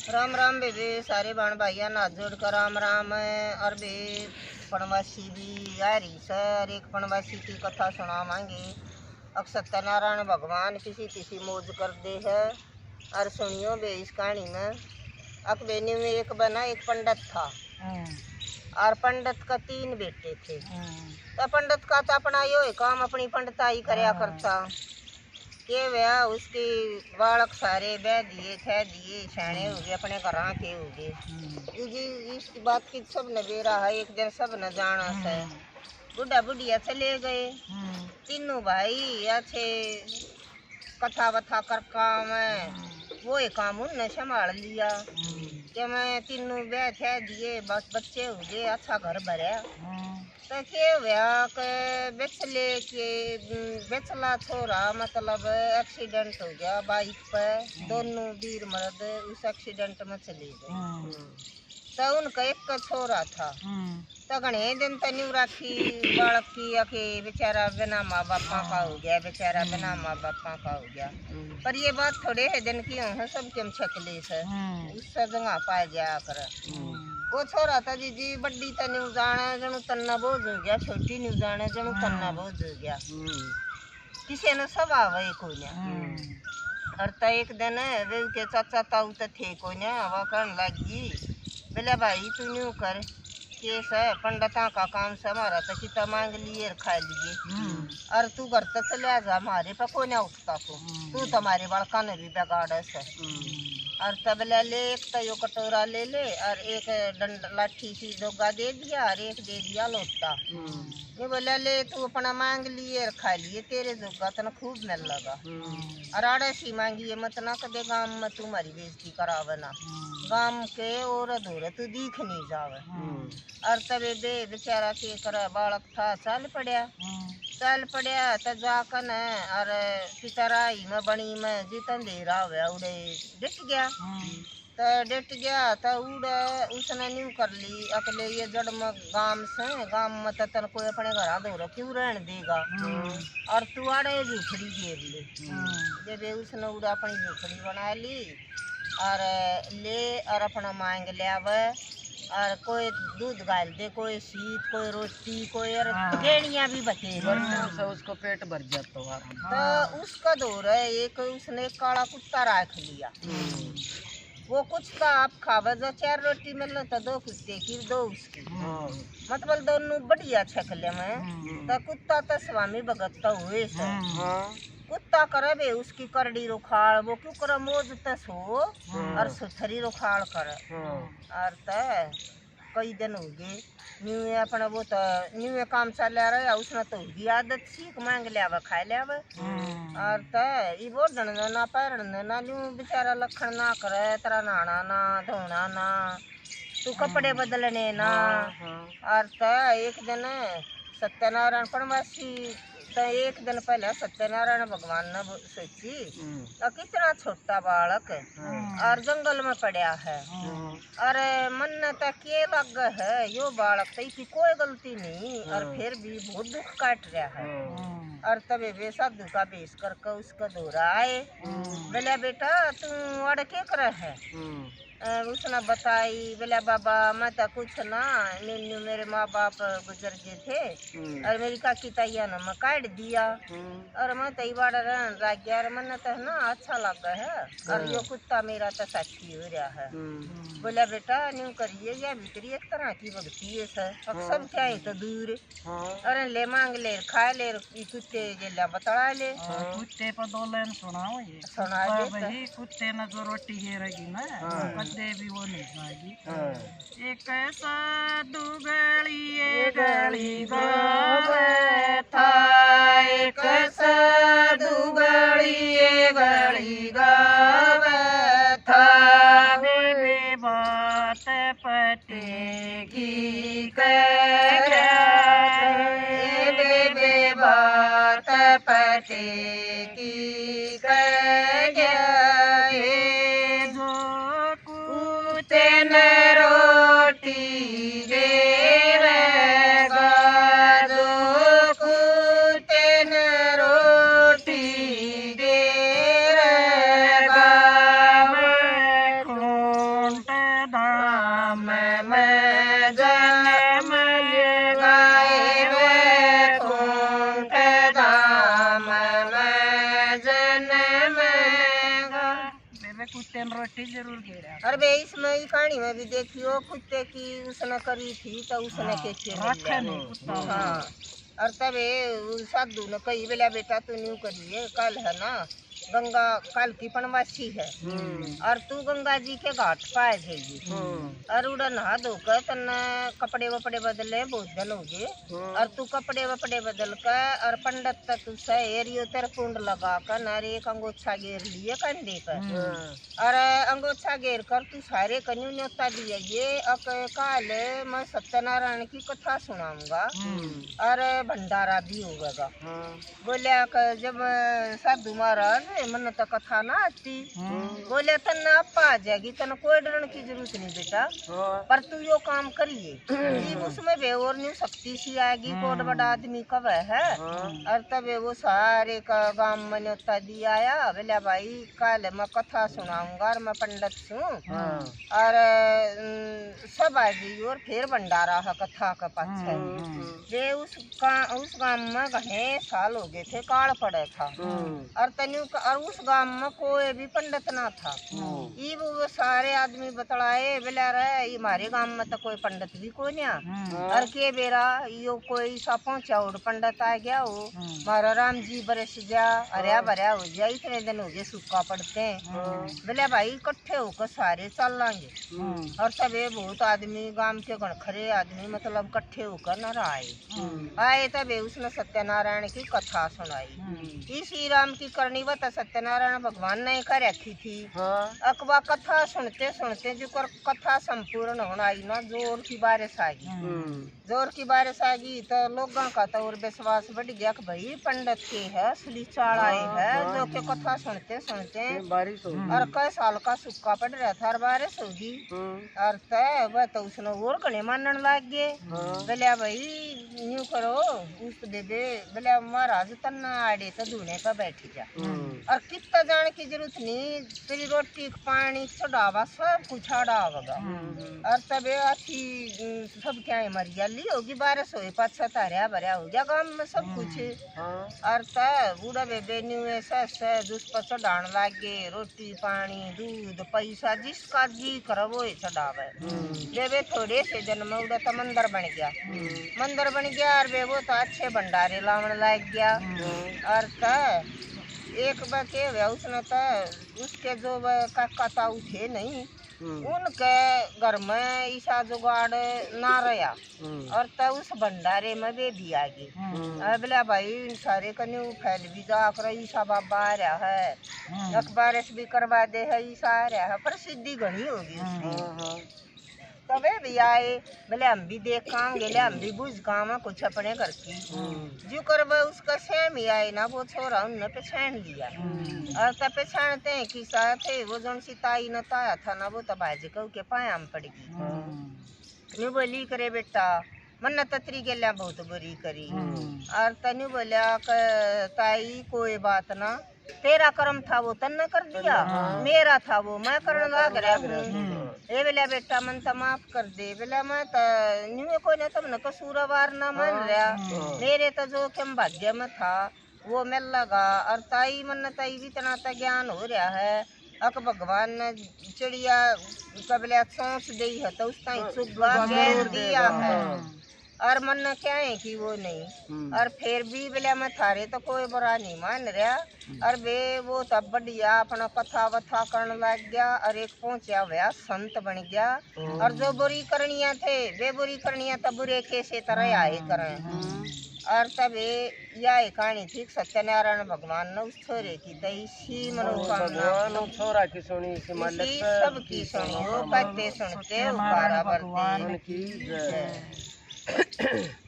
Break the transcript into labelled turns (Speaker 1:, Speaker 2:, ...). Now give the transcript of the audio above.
Speaker 1: राम राम बेबे सारे बहन भाइया नाथ जोड़ कर राम राम। और बे पणवासी भी आ रही सर, एक पणवासी की कथा सुना मांगे। अब सत्यनारायण भगवान किसी किसी मौज कर दे है। और सुनियो बे इस कहानी में अकबेनी में एक बना एक पंडित था। और पंडित का 3 बेटे थे। तो पंडित का तो अपना यो काम अपनी पंडिताई करया करता के वह उसके बालक सारे बह दिए थे दिए सैने हो गए अपने घर के हो गए। जी इस बात की सब न बेरा है, एक दिन सब न जाना से बुढ़ा बुढ़िया चले गए। तीनों भाई अच्छे कथा वथा कर काम वो एक काम उनने संभाल लिया कि मैं तीनों बह थे दिए बच्चे हो गए अच्छा घर भरे। तो के हुआ के बेचले के बेचला छोरा मतलब एक्सीडेंट हो गया बाइक पे, दोनों वीर मर्द उस एक्सीडेंट में चले गए। तो उनका एक का छोरा था। तो घने दिन तो न्यू राखी बालक की आके बेचारा बिना माँ बापा का हो गया, बेचारा बिना माँ बापा का हो गया। पर ये बात थोड़े है दिन की है सब के छकले से उससे जगह पाए गया कर। वो छोरा था जी बड्डी तो न्यू जाने जनु तन्ना बोझ हो गया, छोटी न्यू जाने जनु तन्ना बोझ हो गया। किसी ने स्वभाव है कोई ने। और तो एक दिन वे के चाचा ताऊ तो थे कोई ने हवा करने लगी बोले भाई तू न्यू कर केस है पंडिता का काम से हमारा तो किता मांग लिए खा लिए। और तू घर तो चले जा हमारे पे कोई ना उठता तू तुम्हारे बड़का ने भी बिगाड़ से। और तब ले एक तो यो कटोरा ले ले और एक डंड लाठी सी दोगा दे दिया और एक दे दिया लोटा। ये बोला ले तू अपना मांग लिए और खा लिए तेरे जोगा तो खूब मिल लगा। और आड़े सी मांगी मत ना कदे गांव में तुम्हारी बेइज्जती करावे ना, गांव के और अधूरे तू दिख नहीं जावे। और तबे बे बेचारा के कर बालक था चल पड़या तो जाकन और पितराई में बनी में जितन दे रहा हुआ उड़े डिट गया। तो डिट गया तो उड़े उसने न्यू कर ली अकेले ये जड़ में गांव में तो तन कोई अपने घर दो क्यों रहने देगा। और तू आड़े झूठड़ी घेर ले जब उसने उड़ा अपनी झूठड़ी बना ली और ले और अपना मांग लिया और कोई दूध गाल दे कोई सीत कोई रोटी कोई गेड़िया भी बचे से उसको पेट भर जाता। तो उसका दौर है एक उसने काला कुत्ता रख लिया। वो कुत्ता आप खावे जो 4 रोटी मिलना तो 2 कुत्ते की 2 उसकी मतलब दोनों बढ़िया छकले में। तो कुत्ता तो स्वामी भगत तो हुए से कुत्ता करे बे उसकी करड़ी रुखाड़ वो क्यों करे मोज तस हो और सुथरी रुखाड़ करे। और त कई दिन हो गए न्यू अपना वो तो न्यू काम चल रहा है उसने तो होगी आदत सीख मांग लिया खा लिया। और त ये वो ना पैरण ना न्यू बेचारा लखन ना करे तेरा नहाना ना धोना ना तू कपड़े बदलने ना। और त एक दिन सत्यनारायण पणवासी तो एक दिन पहले सत्यनारायण भगवान ने सोची तो कितना छोटा बालक और जंगल में पड़ा है और मन तो के लग है यो बालक तो इसकी कोई गलती नहीं और फिर भी बहुत दुख काट रहा है। और तबे वे साधु का बेस करके उसका दौरा आए बोले बेटा तू अड़ के कर है। उसने बताई बोला बाबा मैं तो कुछ ना न्यू मेरे माँ बाप गुजर गए थे और मेरी काकी तैया ने मैं काट दिया और मैं तई बाड़ा रहने लग गया और मन तो ना अच्छा लगा है और यो कुत्ता मेरा तो साथी हो रहा है। बोला बेटा न्यू करिए या भीतरी एक तरह की भक्ति है सर सब क्या है तो दूर अरे ले मांग ले खा ले कुत्ते जेला बतला ले कुत्ते पर 2 लाइन सुनाओ ये सुना दे कुत्ते ने जो रोटी घेरेगी ना कदे भी वो नहीं खाएगी। एक साधु गली गावे था एक साधु गली गावे था बेबे बात पटेगी बेबे बात पटेगी रोटी देवेगा जो कुत्ते रोटी देवेगा मैं
Speaker 2: दिन रोटी जरूर घेरा।
Speaker 1: अरे बे इसमें ये कहानी में भी देखियो कुत्ते की उसने करी थी तो उसने के हाँ। और तबे साधु ने कही बेला बेटा तू न्यू करिए कल है ना गंगा काल की पनवासी है और तू गंगा जी के घाट पाए जाएगी और उड़ा नहा धोकर तन्ने कपड़े वपड़े बदले बहुत दिन हो गए और तू कपड़े वपड़े बदल कर और पंडित तक तुझसे एरियो तेरे कुंड लगा कर नारे एक अंगोछा घेर लिए कंधे पर और अंगोछा घेर कर तू सारे कन्यू न्योता दिया ये अब काल मैं सत्यनारायण की कथा सुनाऊंगा और भंडारा भी होगा। बोलिया जब साधु महाराज मन तो कथा ना आती बोले तन आपा आ जाएगी तन कोई डरने की जरूरत नहीं बेटा पर तू यो काम करिए उसमें वे और न्यू शक्ति सी आएगी कोड बड़ा आदमी कब है और तब वो सारे का गांव में न्योता दी आया बोले भाई कल मैं कथा सुनाऊंगा और मैं पंडित हूँ और सब आ गई और फिर भंडारा है कथा का पाछे वे उस गांव में घने साल हो गए थे काल पड़े था और तन्यू और उस गांव में कोई भी पंडित ना था ये वो सारे आदमी बतलाए बोला रहे ये हमारे गांव में तो कोई पंडित भी कोई नहीं और के बेरा यो कोई सा पहुंचा और पंडित आ गया हो मारा राम जी बरस जा हरिया भरिया हो जाए इतने दिन हो गए सूखा पड़ते हैं बोले भाई इकट्ठे होकर सारे चल लाएंगे और तबे बहुत आदमी गांव के गणखरे आदमी मतलब इकट्ठे होकर न आए तबे उसने सत्यनारायण की कथा सुनाई श्री राम की करनी बता सत्यनारायण भगवान ने कर रखी थी अकबा कथा सुनते सुनते जो कर कथा संपूर्ण होना आई ना जोर की बारिश आ गई तो लोगों का तो और विश्वास बढ़ गया कि भाई पंडित के है असली चाल आए है जो के कथा सुनते सुनते बारिश और कई साल का सूखा पड़ रहा था और बारिश होगी और तब तो उसने और गणे मानने लग गए बोले भाई न्यू करो उस दे बोले महाराज तन्ना आड़े तो धुने पर बैठी जा और कितना जाने की जरूरत नहीं तेरी रोटी पानी चढ़ावा सब कुछ आड़ावगा और तबे अच्छी सब क्या मरियाली होगी बारिश हो पाछा तारिया भरिया हो गया गाँव में सब कुछ और तब बूढ़ा बेबे न्यू ऐसा दुष्प चढ़ाने लागे रोटी पानी दूध पैसा जिसका जी करो वो चढ़ावे बेबे थोड़े से जन्म उड़ा तो मंदिर बन गया और वे वो तो अच्छे भंडारे लावन लग गया और तब एक बके उसने तो उसके जो काका ताऊ थे नहीं उनके घर में ईसा जुगाड़ ना रहा और तब उस भंडारे में वे भी आ गए बोला भाई सारे कन्यू फैल भी जाकर ईसा बाबा आ रहा है अखबार भी करवा दे है ईसा आ रहा है प्रसिद्धि घनी होगी उसकी तबे भी आए बोले हम भी देखांगे हम भी बुझ काम कुछ अपने घर की जो करब उसका सेम ही आए ना वो छोरा उनने पहचान लिया और तब पहचानते हैं कि साथ वो जो सिताई न ताया था ना वो तब आज कह के पाया में पड़गी नहीं बोली करे बेटा मन तत्री गेला बहुत बुरी करी और तनु बोला ताई कोई बात ना तेरा कर्म था वो तन्ने कर दिया मेरा था वो मैं करने लग रहा हूँ ए बोला बेटा मन तो माफ कर दे बोला मैं तो न्यू कोई ना तुमने कसूरवार ना मान रहा मेरे तो जो कम भाग्य में था वो मिल लगा और ताई मन ताई भी इतना तो ज्ञान हो रहा है अक भगवान ने चिड़िया कबले सोच दी है तो उस सुबह ज्ञान दिया है और मन क्या है कि वो नहीं और फिर भी बोले मैं थारे तो कोई बुरा नहीं मान रहा और वे वो तब बढ़िया अपना कथा वथा करने लग गया और एक पहुंचा हुआ संत बन गया और जो बुरी करनिया थे वे बुरी करनिया तब बुरे कैसे तरह आए करें और तब यह कहानी थी सत्यनारायण भगवान ने उस छोरे की तो इसी मनोकामना छोरा की सुनी सबकी सुनी वो पत्ते सुनते बरते